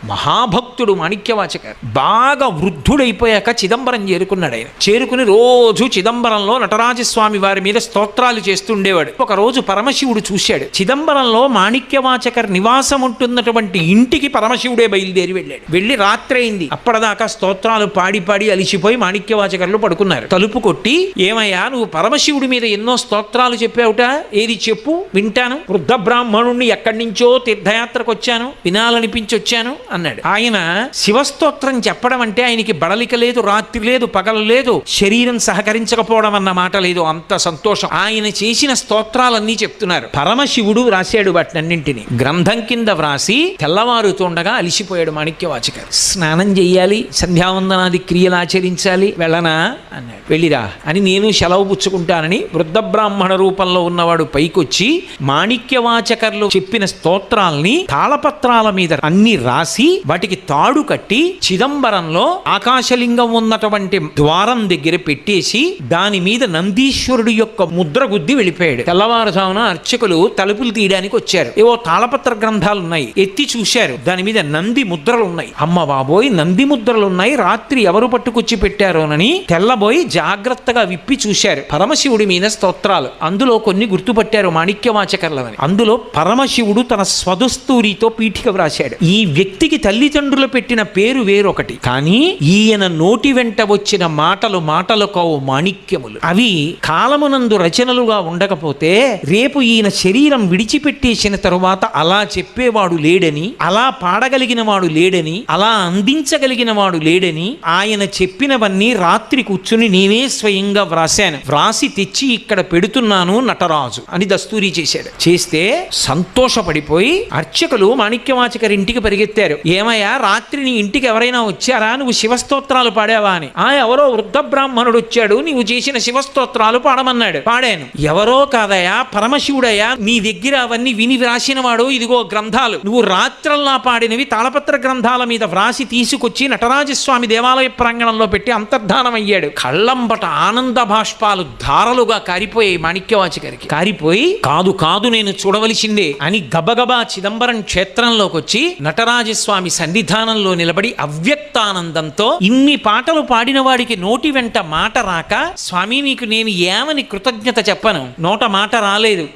మహాభక్తుడు మాణిక్యవాచకర్. బాగా వృద్ధుడైపోయాక చిదంబరం చేరుకున్నాడు. ఆయన చేరుకుని రోజు చిదంబరంలో నటరాజస్వామి వారి మీద స్తోత్రాలు చేస్తుండేవాడు. ఒక రోజు పరమశివుడు చూశాడు. చిదంబరంలో మాణిక్యవాచకర్ నివాసం ఉంటున్నటువంటి ఇంటికి పరమశివుడే బయలుదేరి వెళ్ళాడు. వెళ్ళి రాత్రి అయింది. అప్పటిదాకా స్తోత్రాలు పాడి పాడి అలిసిపోయి మాణిక్యవాచకర్లు పడుకున్నారు. తలుపు కొట్టి, ఏమయ్యా నువ్వు పరమశివుడి మీద ఎన్నో స్తోత్రాలు చెప్పావుట, ఏది చెప్పు వింటాను. వృద్ధ బ్రాహ్మణుణ్ణి ఎక్కడి నుంచో తీర్థయాత్రకు వచ్చాను, వినాలనిపించి వచ్చాను అన్నాడు. ఆయన శివస్తోత్రం చెప్పడం అంటే ఆయనకి బడలిక లేదు, రాత్రి లేదు, పగలు లేదు, శరీరం సహకరించకపోవడం అన్న మాట లేదు. అంత సంతోషం. ఆయన చేసిన స్తోత్రాలన్నీ చెప్తున్నారు. పరమశివుడు వ్రాసాడు వాటినన్నింటినీ గ్రంథం కింద వ్రాసి తెల్లవారుతుండగా అలిసిపోయాడు మాణిక్యవాచకర్. స్నానం చెయ్యాలి, సంధ్యావందనాది క్రియలు ఆచరించాలి, వెళ్ళనా అన్నాడు. వెళ్ళిరా అని నేను సెలవు పుచ్చుకుంటానని వృద్ధ బ్రాహ్మణ రూపంలో ఉన్నవాడు పైకొచ్చి మాణిక్యవాచకర్లు చెప్పిన స్తోత్రాల్ని తాళపత్రాల మీద అన్ని రాసి వాటికి తాడు కట్టి చిదంబరంలో ఆకాశలింగం ఉన్నటువంటి ద్వారం దగ్గర పెట్టేసి దాని మీద నందీశ్వరుడు యొక్క ముద్ర గుద్ది వెళ్ళిపోయాడు. తెల్లవారుజామున అర్చకులు తలుపులు తీయడానికి వచ్చారు. ఏవో తాళపత్ర గ్రంథాలు ఉన్నాయి, ఎత్తి చూశారు. దాని మీద నంది ముద్రలు ఉన్నాయి. అమ్మ బాబోయ్, నంది ముద్రలు ఉన్నాయి, రాత్రి ఎవరు పట్టుకొచ్చి పెట్టారోనని తెల్లబోయి జాగ్రత్తగా విప్పి చూశారు. పరమశివుడి మీద స్తోత్రాలు. అందులో కొన్ని గుర్తుపట్టారు మాణిక్యవాచకర్లని. అందులో పరమశివుడు తన స్వదస్తూరితో పీఠిక వ్రాశాడు. ఈ వ్యక్తికి తల్లిదండ్రులు పెట్టిన పేరు వేరొకటి, కానీ ఈయన నోటి వెంట వచ్చిన మాటలు మాటలకు మాణిక్యములు. అవి కాలమునందు రచనలుగా ఉండకపోతే రేపు ఈయన శరీరం విడిచిపెట్టేసిన తరువాత అలా చెప్పేవాడు లేడని, అలా పాడగలిగిన వాడు లేడని, అలా అందించగలిగిన వాడు లేడని ఆయన చెప్పినవన్నీ రాత్రి కూర్చుని నేనే స్వయంగా వ్రాశాను, వ్రాసి తెచ్చి ఇక్కడ పెడుతున్నాను నటరాజు అని దస్తూరి చేశాడు. చేస్తే సంతోషపడిపోయి అర్చకులు మాణిక్యవాచకర్ ఇంటికి పరిగెత్తారు. ఏమయ్యా, రాత్రి నీ ఇంటికి ఎవరైనా వచ్చారా, నువ్వు శివస్తోత్రాలు పాడావా అని. ఎవరో వృద్ధ బ్రాహ్మణుడు వచ్చాడు, నీవు చేసిన శివస్తోత్రాలు పాడమన్నాడు. పాడాను. ఎవరో కాదయా, పరమశివుడయ్యా, నీ దగ్గర అవన్నీ విని వ్రాసిన వాడు, ఇదిగో గ్రంథాలు, నువ్వు రాత్రల్లా పాడినవి తాళపత్ర గ్రంథాల మీద వ్రాసి తీసుకొచ్చి నటరాజస్వామి దేవాలయ ప్రాంగణంలో పెట్టి అంతర్ధానం అయ్యాడు. కళ్ళంబట ఆనంద భాష్పాలు ధారలుగా కారిపోయాయి మాణిక్యవాచకరికి. కారిపోయి కాదు కాదు నేను చూడవలసిందే అని గబగబా చిదంబరం క్షేత్రంలోకి వచ్చి నటరాజస్వామి సన్నిధానంలో నిలబడి అవ్యక్తానందంతో, ఇన్ని పాటలు పాడిన వాడికి నోటి వెంట మాట రాక, స్వామి మీకు నేను ఏమని కృతజ్ఞత చెప్పను, నోట మాట రాలేదు.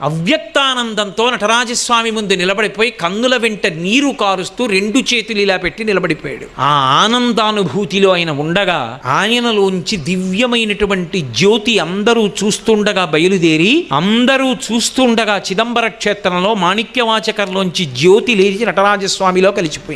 అవ్యక్తానందంతో నటరాజస్వామి ముందు నిలబడిపోయి కన్నుల వెంట నీరు కారుస్తూ రెండు చేతులు ఇలా పెట్టి నిలబడిపోయాడు. ఆ ఆనందానుభూతిలో ఆయన ఉండగా ఆయనలోంచి దివ్యమైనటువంటి జ్యోతి అందరూ చూస్తుండగా బయలుదేరి, అందరూ చూస్తుండగా చిదంబర క్షేత్రంలో మాణిక్యవాచకర్లోంచి జ్యోతి లేచి నటరాజస్వామిలో కలిసిపోయింది.